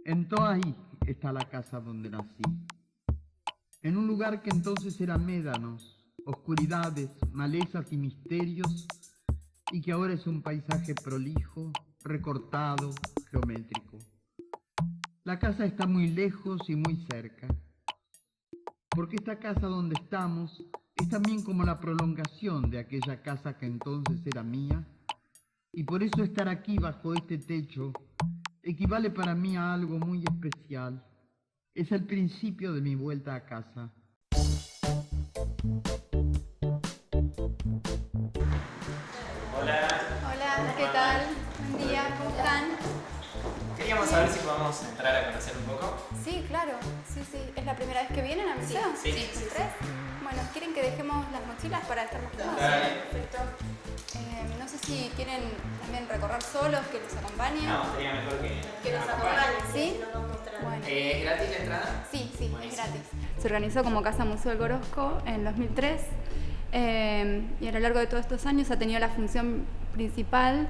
Entonces ahí está la casa donde nací, en un lugar que entonces era médanos, oscuridades, malezas y misterios, y que ahora es un paisaje prolijo, recortado, geométrico. La casa está muy lejos y muy cerca, porque esta casa donde estamos es también como la prolongación de aquella casa que entonces era mía, y por eso estar aquí bajo este techo equivale para mí a algo muy especial. Es el principio de mi vuelta a casa. Hola. Hola, ¿qué tal? Buen día, ¿cómo están? Queríamos saber si podemos entrar a conocer un poco. Sí, claro, sí. ¿Es la primera vez que vienen al museo? Sí. ¿Tres? Bueno, ¿quieren que dejemos las mochilas para estar más cómodos? Dale. Perfecto. No sé si quieren también recorrer solos, que los acompañen. No, sería mejor Que los acompañen, ¿sí? Bueno. ¿Es gratis la entrada? Sí, Buenísimo. es gratis. Se organizó como Casa Museo del Gorosco en 2003 y a lo largo de todos estos años ha tenido la función principal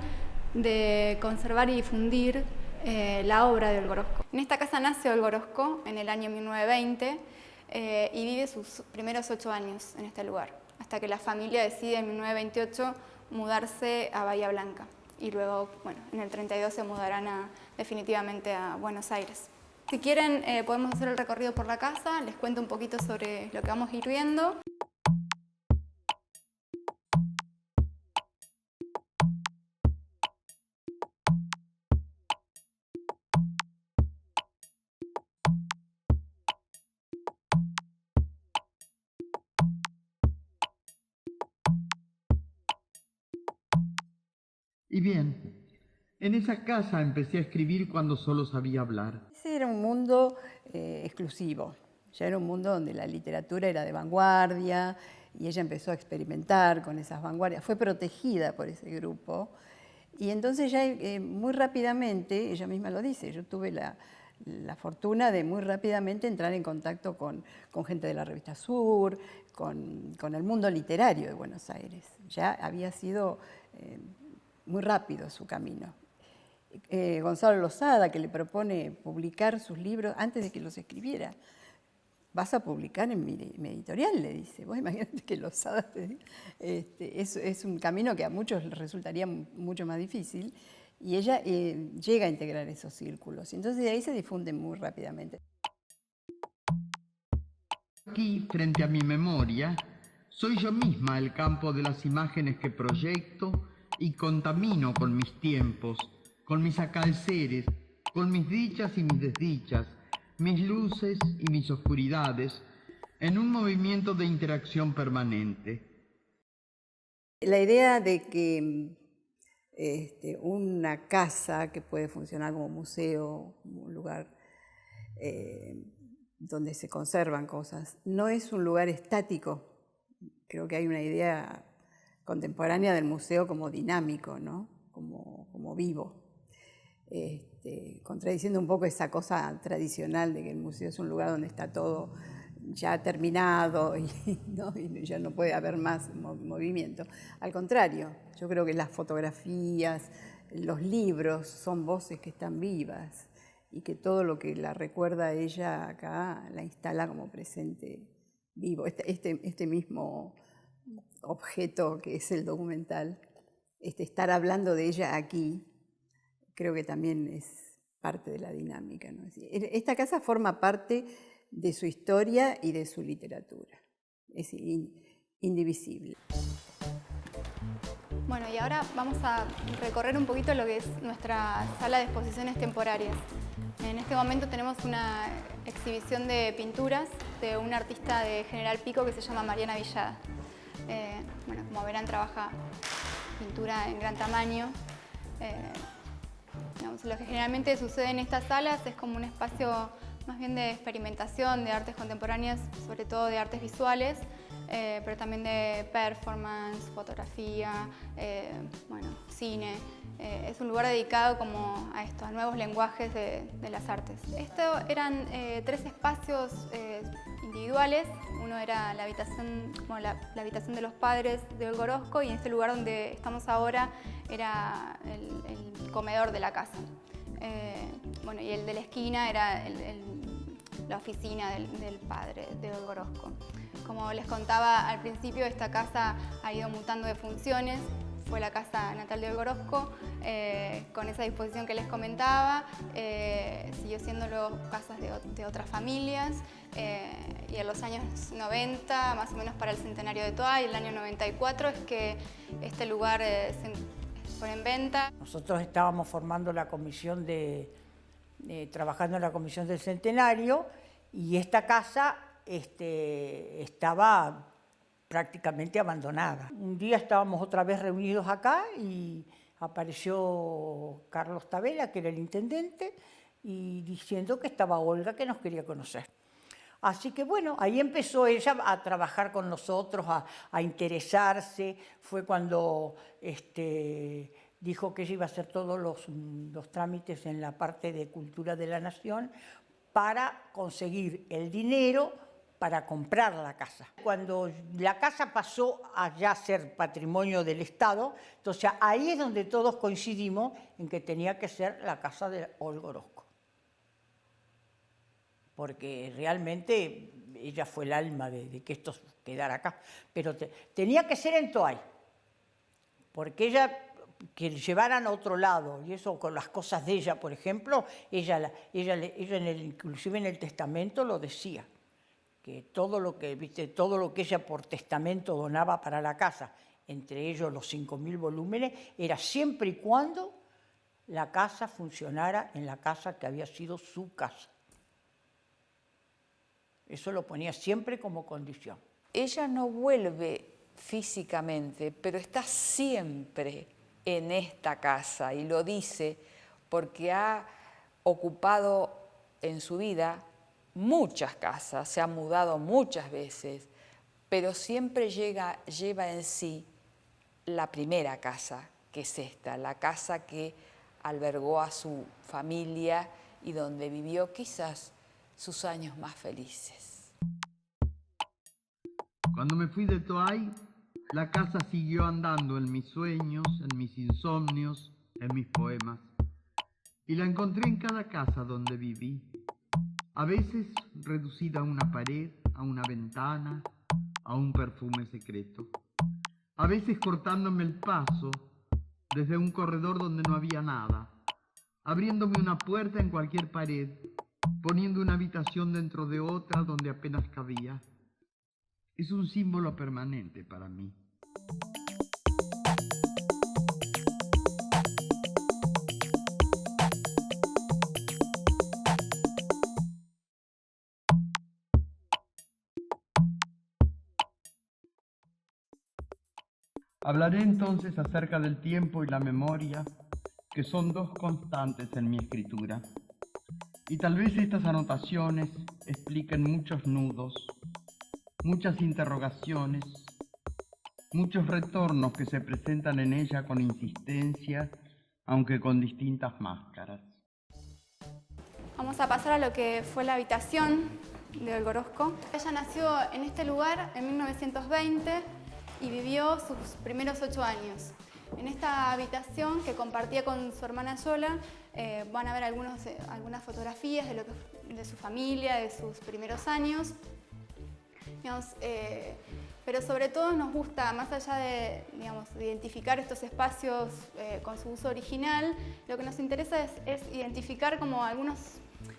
de conservar y difundir la obra de Olgorosco. En esta casa nace Olgorosco en el año 1920 y vive sus primeros 8 años en este lugar, hasta que la familia decide en 1928 mudarse a Bahía Blanca y luego, bueno, en el 32 se mudarán definitivamente a Buenos Aires. Si quieren podemos hacer el recorrido por la casa, les cuento un poquito sobre lo que vamos a ir viendo. Y bien, en esa casa empecé a escribir cuando solo sabía hablar. Ese era un mundo exclusivo, ya era un mundo donde la literatura era de vanguardia y ella empezó a experimentar con esas vanguardias, fue protegida por ese grupo y entonces ya muy rápidamente, ella misma lo dice, yo tuve la fortuna de muy rápidamente entrar en contacto con gente de la revista Sur, con el mundo literario de Buenos Aires. Ya había sido muy rápido su camino. Gonzalo Losada, que le propone publicar sus libros antes de que los escribiera. Vas a publicar en mi editorial, le dice. Vos imagínate que Losada te diga. Es un camino que a muchos les resultaría mucho más difícil y ella llega a integrar esos círculos. Entonces de ahí se difunde muy rápidamente. Aquí, frente a mi memoria, soy yo misma el campo de las imágenes que proyecto y contamino con mis tiempos, con mis acalceres, con mis dichas y mis desdichas, mis luces y mis oscuridades, en un movimiento de interacción permanente. La idea de que una casa que puede funcionar como museo, como un lugar donde se conservan cosas, no es un lugar estático. Creo que hay una idea contemporánea del museo como dinámico, ¿no? como vivo. Contradiciendo un poco esa cosa tradicional de que el museo es un lugar donde está todo ya terminado y, ¿no? Y ya no puede haber más movimiento. Al contrario, yo creo que las fotografías, los libros son voces que están vivas y que todo lo que la recuerda a ella acá la instala como presente vivo. Este mismo objeto que es el documental, estar hablando de ella aquí, creo que también es parte de la dinámica, ¿no? Esta casa forma parte de su historia y de su literatura. Es indivisible. Bueno, y ahora vamos a recorrer un poquito lo que es nuestra sala de exposiciones temporarias. En este momento tenemos una exhibición de pinturas de una artista de General Pico que se llama Mariana Villada. Bueno, como verán, trabaja pintura en gran tamaño. Digamos, lo que generalmente sucede en estas salas es como un espacio más bien de experimentación de artes contemporáneas, sobre todo de artes visuales, pero también de performance, fotografía, bueno, cine. Es un lugar dedicado como a esto, a nuevos lenguajes de las artes. Estos eran 3 espacios individuales. Uno era la habitación, como la habitación de los padres de Olga Orozco, y en este lugar donde estamos ahora era el comedor de la casa. Bueno, y el de la esquina era la oficina del padre de Olga Orozco. Como les contaba al principio, esta casa ha ido mutando de funciones. Fue la casa natal de Olga Orozco, con esa disposición que les comentaba. Siguió siendo luego casas de otras familias, y en los años 90, más o menos para el centenario de Toay, el año 94, es que este lugar se pone en venta. Nosotros estábamos formando la comisión trabajando en la comisión del centenario, y esta casa estaba prácticamente abandonada. Un día estábamos otra vez reunidos acá y apareció Carlos Tabela, que era el intendente, y diciendo que estaba Olga, que nos quería conocer. Así que bueno, ahí empezó ella a trabajar con nosotros, a interesarse. Fue cuando dijo que ella iba a hacer todos los trámites en la parte de Cultura de la Nación para conseguir el dinero para comprar la casa. Cuando la casa pasó a ya ser patrimonio del Estado, entonces ahí es donde todos coincidimos en que tenía que ser la casa de Olga Orozco. Porque realmente ella fue el alma de que esto quedara acá. Pero tenía que ser en Toay, porque ella, que llevaran a otro lado, y eso con las cosas de ella, por ejemplo, ella inclusive en el testamento lo decía, que todo lo que ella por testamento donaba para la casa, entre ellos los 5.000 volúmenes, era siempre y cuando la casa funcionara en la casa que había sido su casa. Eso lo ponía siempre como condición. Ella no vuelve físicamente, pero está siempre en esta casa, y lo dice porque ha ocupado en su vida muchas casas, se ha mudado muchas veces, pero siempre lleva en sí la primera casa, que es esta, la casa que albergó a su familia y donde vivió quizás sus años más felices. Cuando me fui de Toay, la casa siguió andando en mis sueños, en mis insomnios, en mis poemas. Y la encontré en cada casa donde viví. A veces reducida a una pared, a una ventana, a un perfume secreto. A veces cortándome el paso desde un corredor donde no había nada, abriéndome una puerta en cualquier pared, poniendo una habitación dentro de otra donde apenas cabía. Es un símbolo permanente para mí. Hablaré entonces acerca del tiempo y la memoria, que son 2 constantes en mi escritura. Y tal vez estas anotaciones expliquen muchos nudos, muchas interrogaciones, muchos retornos que se presentan en ella con insistencia, aunque con distintas máscaras. Vamos a pasar a lo que fue la habitación de Olgorosco. Ella nació en este lugar en 1920 y vivió sus primeros 8 años. En esta habitación que compartía con su hermana Yola, van a ver algunas fotografías de su familia, de sus primeros años. Digamos, pero sobre todo nos gusta, más allá de, digamos, de identificar estos espacios con su uso original, lo que nos interesa es identificar como algunos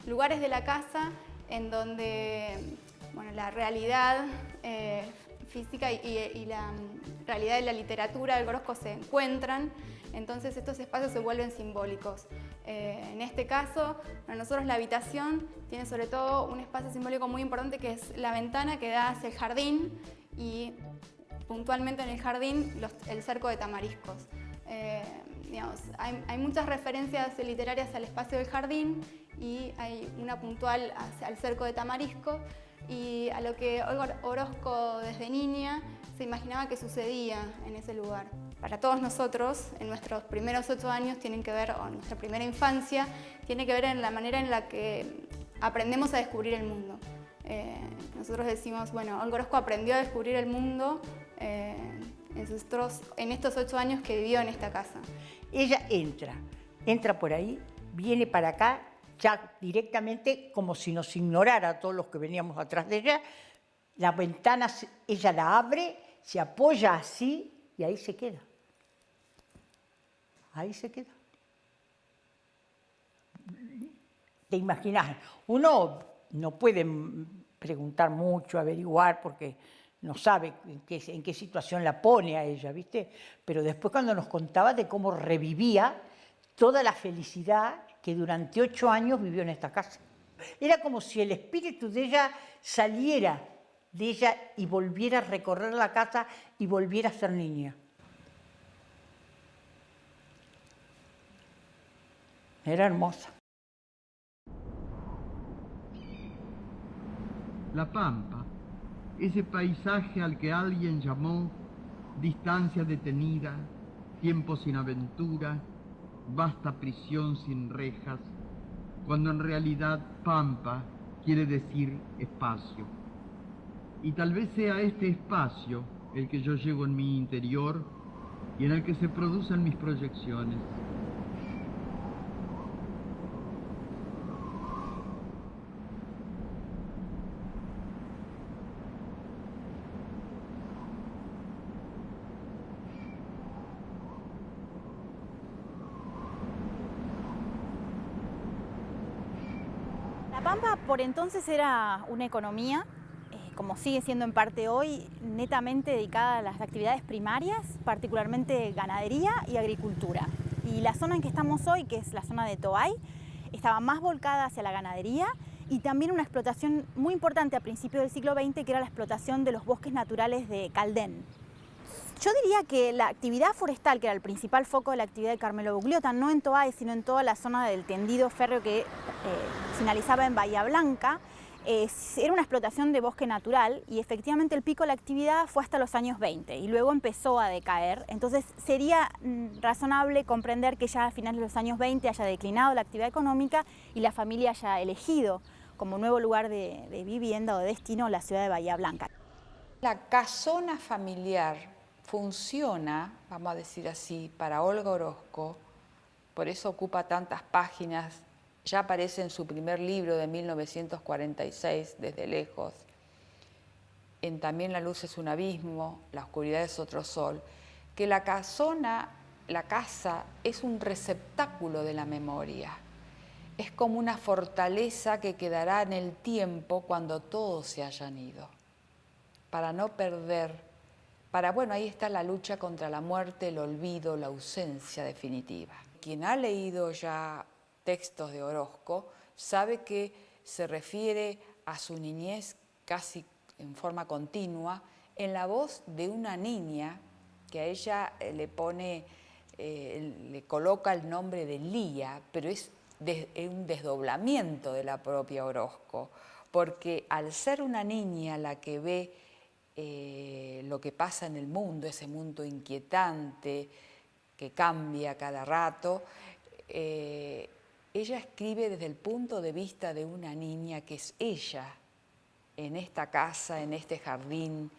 lugares de la casa en donde, bueno, la realidad física y la realidad de la literatura del Olgorosco se encuentran. Entonces estos espacios se vuelven simbólicos. En este caso, para nosotros la habitación tiene sobre todo un espacio simbólico muy importante, que es la ventana que da hacia el jardín y puntualmente en el jardín el cerco de tamariscos. Digamos, hay muchas referencias literarias al espacio del jardín y hay una puntual al cerco de tamarisco y a lo que Olga Orozco desde niña se imaginaba que sucedía en ese lugar. Para todos nosotros, en nuestros primeros 8 años tienen que ver, o en nuestra primera infancia, tiene que ver en la manera en la que aprendemos a descubrir el mundo. Nosotros decimos, bueno, Olga Orozco aprendió a descubrir el mundo en estos 8 años que vivió en esta casa. Ella entra por ahí, viene para acá, ya directamente como si nos ignorara a todos los que veníamos atrás de ella. La ventana, ella la abre, se apoya así y ahí se queda. Ahí se queda. ¿Te imaginas? Uno no puede preguntar mucho, averiguar, porque no sabe en qué situación la pone a ella, ¿viste? Pero después cuando nos contaba de cómo revivía toda la felicidad que durante 8 años vivió en esta casa. Era como si el espíritu de ella saliera de ella y volviera a recorrer la casa y volviera a ser niña. Era hermosa. La Pampa, ese paisaje al que alguien llamó distancia detenida, tiempo sin aventura, vasta prisión sin rejas, cuando en realidad Pampa quiere decir espacio. Y tal vez sea este espacio el que yo llevo en mi interior y en el que se producen mis proyecciones. La Pampa por entonces era una economía, como sigue siendo en parte hoy, netamente dedicada a las actividades primarias, particularmente ganadería y agricultura. Y la zona en que estamos hoy, que es la zona de Toay, estaba más volcada hacia la ganadería y también una explotación muy importante a principios del siglo XX, que era la explotación de los bosques naturales de Caldén. Yo diría que la actividad forestal, que era el principal foco de la actividad de Carmelo Bugliota, no en Toay, sino en toda la zona del tendido férreo que finalizaba en Bahía Blanca, era una explotación de bosque natural y efectivamente el pico de la actividad fue hasta los años 20 y luego empezó a decaer. Entonces sería razonable comprender que ya a finales de los años 20 haya declinado la actividad económica y la familia haya elegido como nuevo lugar de vivienda o de destino la ciudad de Bahía Blanca. La casona familiar funciona, vamos a decir así, para Olga Orozco, por eso ocupa tantas páginas. Ya aparece en su primer libro de 1946, Desde lejos, en También la luz es un abismo, la oscuridad es otro sol, que la casona, la casa, es un receptáculo de la memoria. Es como una fortaleza que quedará en el tiempo cuando todos se hayan ido, para no perder, bueno, ahí está la lucha contra la muerte, el olvido, la ausencia definitiva. Quien ha leído ya textos de Orozco sabe que se refiere a su niñez casi en forma continua en la voz de una niña que a ella le coloca el nombre de Lía, pero es un desdoblamiento de la propia Orozco, porque al ser una niña la que ve lo que pasa en el mundo, ese mundo inquietante que cambia cada rato, ella escribe desde el punto de vista de una niña que es ella en esta casa, en este jardín,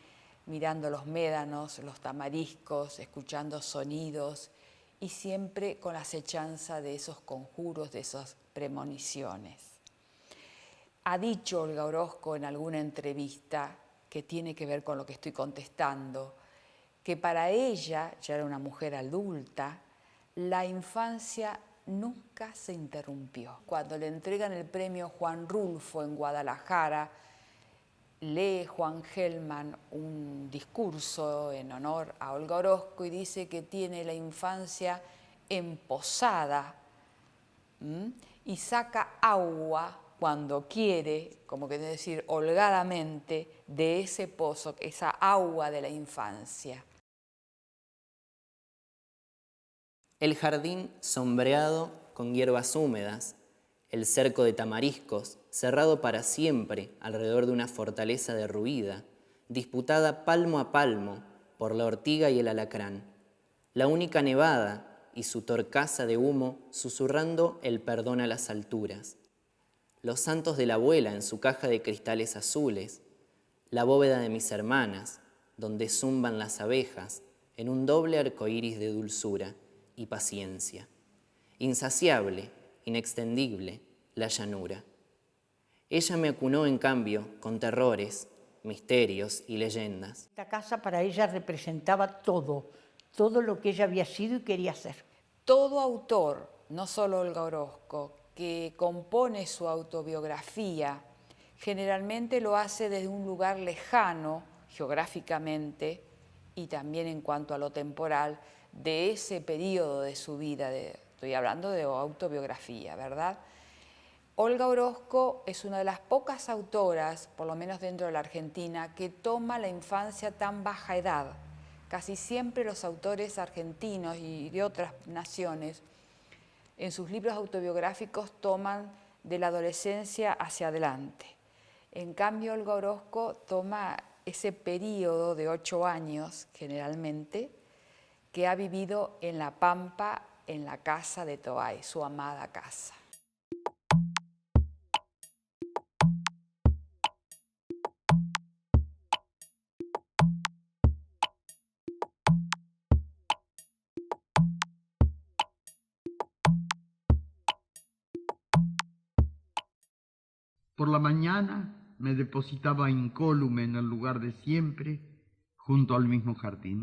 mirando los médanos, los tamariscos, escuchando sonidos y siempre con la acechanza de esos conjuros, de esas premoniciones. Ha dicho Olga Orozco en alguna entrevista, que tiene que ver con lo que estoy contestando, que para ella, ya era una mujer adulta, la infancia nunca se interrumpió. Cuando le entregan el premio Juan Rulfo en Guadalajara, lee Juan Gelman un discurso en honor a Olga Orozco y dice que tiene la infancia emposada y saca agua cuando quiere, como que decir holgadamente, de ese pozo, esa agua de la infancia. El jardín sombreado con hierbas húmedas, el cerco de tamariscos, cerrado para siempre alrededor de una fortaleza derruida, disputada palmo a palmo por la ortiga y el alacrán, la única nevada y su torcaza de humo susurrando el perdón a las alturas, los santos de la abuela en su caja de cristales azules, la bóveda de mis hermanas, donde zumban las abejas en un doble arcoíris de dulzura y paciencia, insaciable, inextendible, la llanura. Ella me acunó, en cambio, con terrores, misterios y leyendas. Esta casa para ella representaba todo lo que ella había sido y quería ser. Todo autor, no solo Olga Orozco, que compone su autobiografía, generalmente lo hace desde un lugar lejano, geográficamente, y también en cuanto a lo temporal, de ese periodo de su vida, estoy hablando de autobiografía, ¿verdad? Olga Orozco es una de las pocas autoras, por lo menos dentro de la Argentina, que toma la infancia a tan baja edad. Casi siempre los autores argentinos y de otras naciones, en sus libros autobiográficos toman de la adolescencia hacia adelante. En cambio, Olga Orozco toma ese periodo de 8 años, generalmente, que ha vivido en La Pampa, en la casa de Toay, su amada casa. Por la mañana me depositaba incólume en el lugar de siempre, junto al mismo jardín.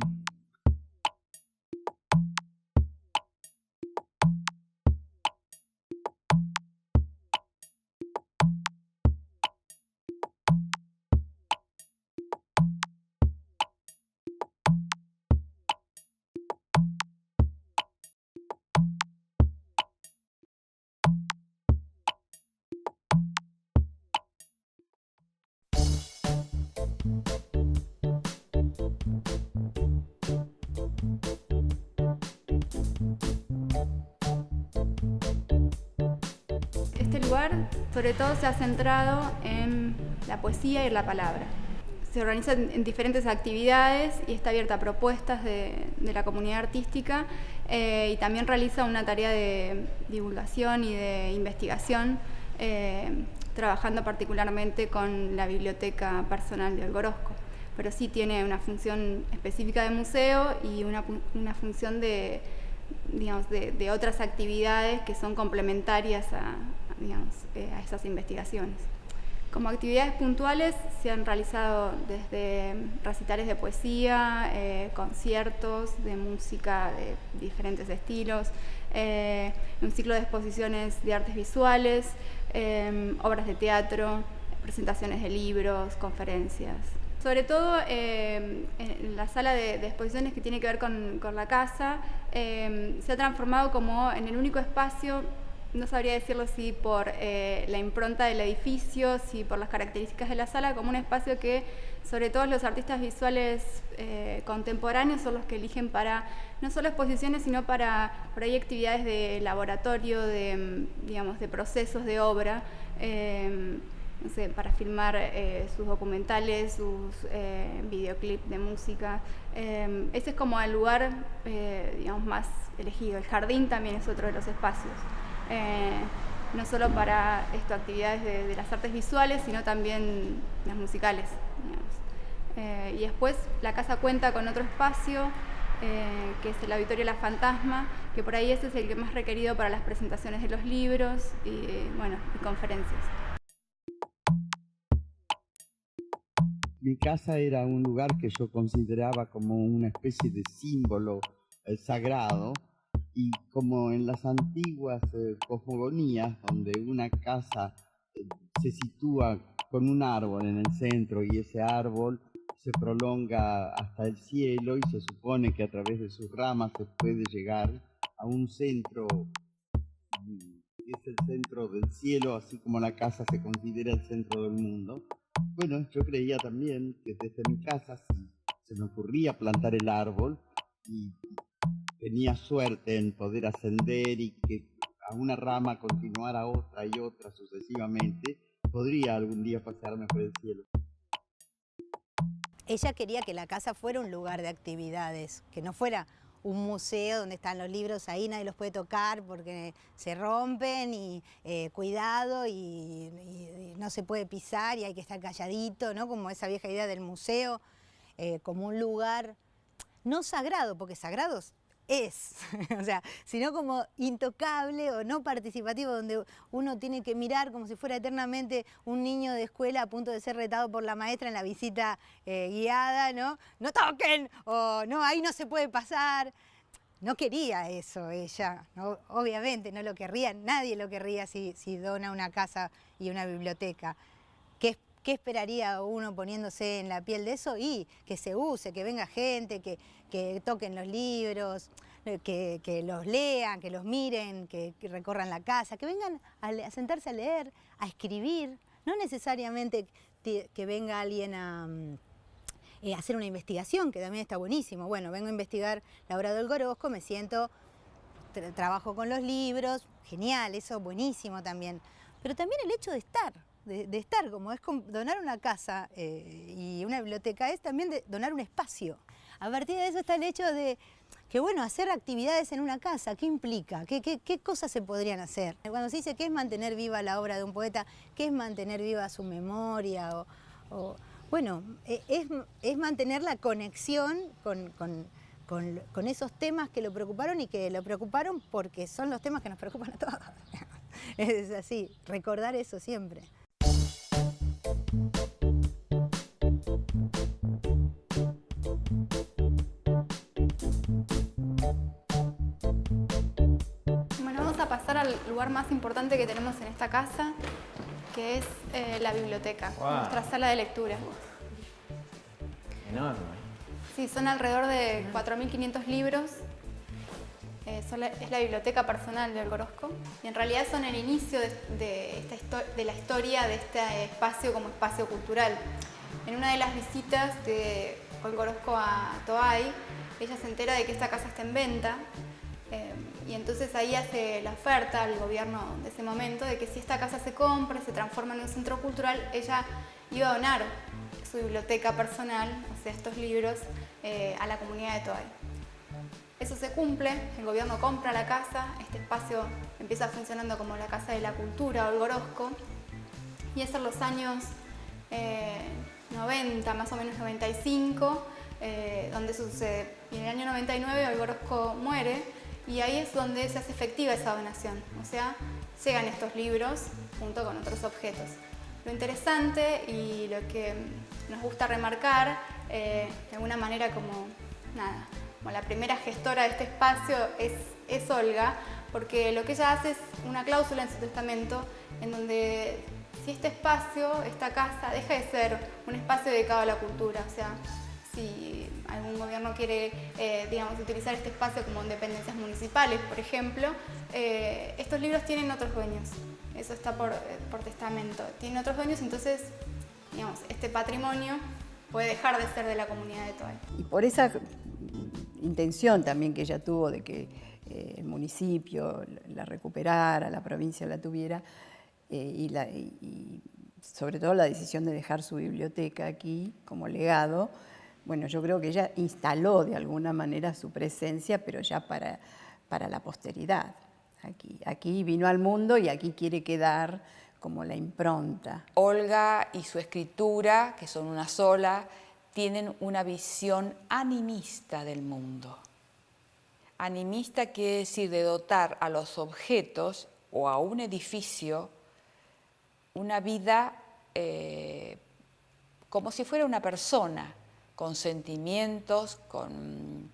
Este lugar, sobre todo, se ha centrado en la poesía y la palabra. Se organiza en diferentes actividades y está abierta a propuestas de la comunidad artística y también realiza una tarea de divulgación y de investigación, trabajando particularmente con la biblioteca personal de Olga Orozco. Pero sí tiene una función específica de museo y una función de otras actividades que son complementarias a esas investigaciones. Como actividades puntuales se han realizado desde recitales de poesía, conciertos de música de diferentes estilos, un ciclo de exposiciones de artes visuales, obras de teatro, presentaciones de libros, conferencias. Sobre todo en la sala de exposiciones que tiene que ver con la casa, se ha transformado como en el único espacio, no sabría decirlo si por la impronta del edificio, si por las características de la sala, como un espacio que sobre todo los artistas visuales contemporáneos son los que eligen para no solo exposiciones, sino para por ahí actividades de laboratorio, de procesos de obra, no sé, para filmar sus documentales, sus videoclips de música. Ese es como el lugar más elegido. El jardín también es otro de los espacios. no solo para actividades de las artes visuales, sino también las musicales, digamos. Y después la casa cuenta con otro espacio, que es el Auditorio La Fantasma, que por ahí ese es el que más requerido para las presentaciones de los libros y, bueno, y conferencias. Mi casa era un lugar que yo consideraba como una especie de símbolo sagrado, y como en las antiguas cosmogonías, donde una casa se sitúa con un árbol en el centro y ese árbol se prolonga hasta el cielo y se supone que a través de sus ramas se puede llegar a un centro, que es el centro del cielo, así como la casa se considera el centro del mundo. Bueno, yo creía también que desde mi casa, si se me ocurría plantar el árbol y tenía suerte en poder ascender y que a una rama continuara otra y otra sucesivamente, podría algún día pasearme por el cielo. Ella quería que la casa fuera un lugar de actividades, que no fuera un museo donde están los libros ahí, nadie los puede tocar porque se rompen y cuidado y no se puede pisar y hay que estar calladito, ¿no? Como esa vieja idea del museo, como un lugar no sagrado, porque sagrados es, o sea, sino como intocable o no participativo, donde uno tiene que mirar como si fuera eternamente un niño de escuela a punto de ser retado por la maestra en la visita guiada, ¿no? ¡No toquen! O no, ahí no se puede pasar. No quería eso ella, ¿no? Obviamente no lo querría, nadie lo querría si dona una casa y una biblioteca. ¿Qué esperaría uno poniéndose en la piel de eso? Y que se use, que venga gente, que toquen los libros, que los lean, que los miren, que recorran la casa, que vengan a sentarse a leer, a escribir. No necesariamente que venga alguien a hacer una investigación, que también está buenísimo. Bueno, vengo a investigar la obra de Olga Orozco, me siento, trabajo con los libros, genial, eso buenísimo también. Pero también el hecho de estar. De estar, como es donar una casa y una biblioteca, es también de donar un espacio. A partir de eso está el hecho de que, bueno, hacer actividades en una casa, ¿qué implica? ¿Qué cosas se podrían hacer? Cuando se dice qué es mantener viva la obra de un poeta, qué es mantener viva su memoria, bueno, es mantener la conexión con esos temas que lo preocuparon y que lo preocuparon porque son los temas que nos preocupan a todos. Es así, recordar eso siempre. Bueno, vamos a pasar al lugar más importante que tenemos en esta casa, que es la biblioteca, nuestra sala de lectura. Enorme. Sí, son alrededor de 4.500 libros. Es la biblioteca personal de Olga Orozco y en realidad son el inicio de la historia de este espacio como espacio cultural. En una de las visitas de Olga Orozco a Toay, ella se entera de que esta casa está en venta y entonces ahí hace la oferta al gobierno de ese momento de que si esta casa se compra, se transforma en un centro cultural, ella iba a donar su biblioteca personal, o sea, estos libros, a la comunidad de Toay. Eso se cumple, el gobierno compra la casa, este espacio empieza funcionando como la Casa de la Cultura, Olga Orozco, y es en los años 90, más o menos 95, donde sucede. Y en el año 99 Olga Orozco muere y ahí es donde se hace efectiva esa donación, o sea, llegan estos libros junto con otros objetos. Lo interesante y lo que nos gusta remarcar, de alguna manera como la primera gestora de este espacio es Olga, porque lo que ella hace es una cláusula en su testamento en donde si este espacio, esta casa, deja de ser un espacio dedicado a la cultura, o sea, si algún gobierno quiere, digamos, utilizar este espacio como en dependencias municipales, por ejemplo, estos libros tienen otros dueños, eso está por testamento, tienen otros dueños, entonces, digamos, este patrimonio puede dejar de ser de la comunidad de Toay. Y por esa intención también que ella tuvo de que el municipio la recuperara, la provincia la tuviera, y sobre todo la decisión de dejar su biblioteca aquí como legado, bueno, yo creo que ella instaló de alguna manera su presencia, pero ya para la posteridad. Aquí vino al mundo y aquí quiere quedar como la impronta. Olga y su escritura, que son una sola, tienen una visión animista del mundo. Animista quiere decir de dotar a los objetos o a un edificio una vida como si fuera una persona, con sentimientos, con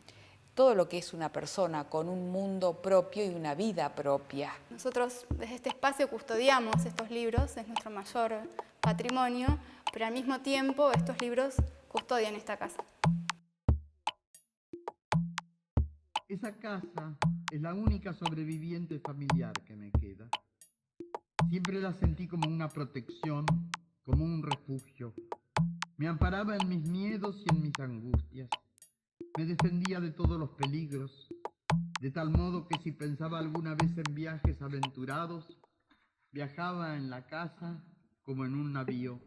todo lo que es una persona, con un mundo propio y una vida propia. Nosotros desde este espacio custodiamos estos libros, es nuestro mayor patrimonio, pero al mismo tiempo estos libros custodian esta casa. Esa casa es la única sobreviviente familiar que me queda. Siempre la sentí como una protección, como un refugio. Me amparaba en mis miedos y en mis angustias. Me defendía de todos los peligros, de tal modo que si pensaba alguna vez en viajes aventurados, viajaba en la casa como en un navío.